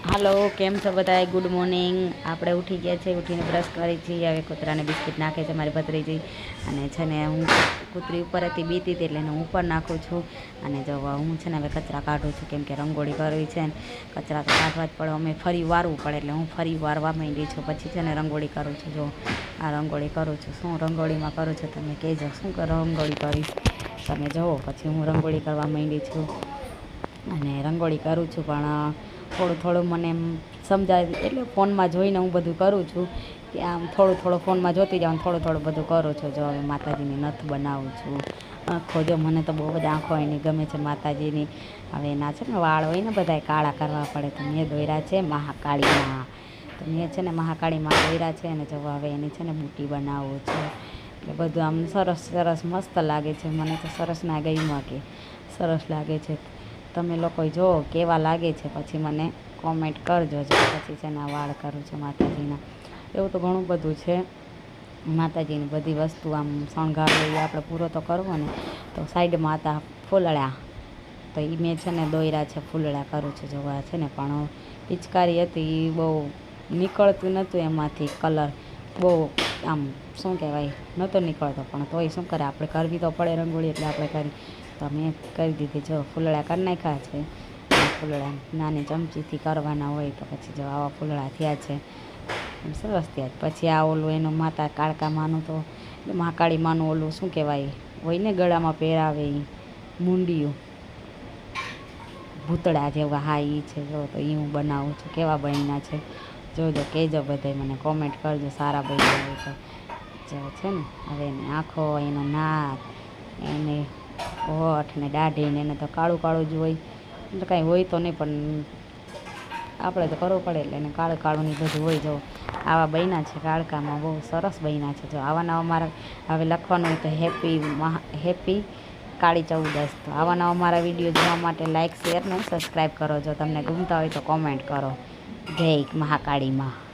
હાલો, કેમ છો બધાય? Good morning. આપણે ઉઠી ગયા છે, ઉઠીને બ્રશ કરી છીએ. હવે કૂતરાને બિસ્કિટ નાખે છે મારી ભત્રીજી. અને છે ને હું કૂતરી ઉપર હતી, બીતી હતી એટલે હું ઉપર નાખું છું. અને જો હું છે ને હવે કચરા કાઢું છું, કેમ કે રંગોળી કરવી છે ને કચરા તો કાઢવા જ પડે. અમે ફરી વારવું પડે એટલે હું ફરી વારવા માંડી છું. પછી છે ને રંગોળી કરું છું. જો આ રંગોળી કરું છું. શું રંગોળીમાં કરું છું તમે કહેજો, શું રંગોળી કરીશ તમે જુઓ. પછી હું રંગોળી કરવા માંડી છું અને રંગોળી કરું છું, પણ થોડું મને એમ સમજાય એટલે ફોનમાં જોઈને હું બધું કરું છું કે આમ થોડું ફોનમાં જોતી જાઉં, થોડું બધું કરું છું. જો હવે માતાજીની નથ બનાવું છું. આંખો જો મને તો બહુ બધા આંખો એની ગમે છે માતાજીની. હવે એના છે ને વાળ હોય ને બધાય કાળા કરવા પડે, તો મેં દોર્યા છે મહાકાળીમાં. તો મેં છે ને મહાકાળીમાં દોર્યા છે અને જો હવે એની છે ને બુટી બનાવું છે. એટલે બધું આમ સરસ મસ્ત લાગે છે. મને તો સરસ ના ગઈમાં કે સરસ લાગે છે. તમે લોકો જો કેવા લાગે છે પછી મને કોમેન્ટ કરજો. જો પછી છે ને વાળ કરું છું માતાજીના. એવું તો ઘણું બધું છે માતાજીની બધી વસ્તુ આમ શણગાર એ આપણે પૂરો તો કરવો ને. તો સાઈડમાં હતા ફૂલડા, તો એ મેં છે ને દોર્યા છે, ફૂલડા કરું છું. જોવા છે ને પણ પિચકારી હતી એ બહુ નીકળતું નહોતું, એમાંથી કલર બહુ આમ શું કહેવાય નહોતો નીકળતો. પણ તોય શું કરે, આપણે કરવી તો પડે રંગોળી, એટલે આપણે કરી. તો મેં કરી દીધી. જો ફૂલડા કરી નાખ્યા છે. ફૂલડા નાની ચમચીથી કરવાના હોય, તો પછી જો આવા ફૂલડા થયા છે સરસ થયા. પછી આ ઓલું એનું માતા કાળકા માનું, તો મહાકાળી માનું ઓલું શું કહેવાય હોય ને ગળામાં પહેરાવે એ મુંડિયું ભૂતળા જેવા, હા એ છે. જો તો એ હું બનાવું છું. કેવા બન્યા છે જોજો, કહેજો બધાય મને કોમેન્ટ કરજો સારા બન્યા હોય તો. જો છે ને હવે એની આંખો, એનો નાક, એને હોઠ ને દાઢી એને તો કાળું જ હોય. એટલે કાંઈ હોય તો નહીં, પણ આપણે તો કરવું પડે એટલે એને કાળું બધું હોય. જો આવા બન્યા છે કાળકામાં, બહુ સરસ બન્યા છે. જો આવા નવા મારા હવે લખવાનું હોય તો હેપી કાળી ચૌદશ. તો આવા નવા મારા વિડીયો જોવા માટે લાઇક, શેર ને સબસ્ક્રાઈબ કરો. જો તમને ગમતા હોય તો કોમેન્ટ કરો. જય મહાકાળીમાં.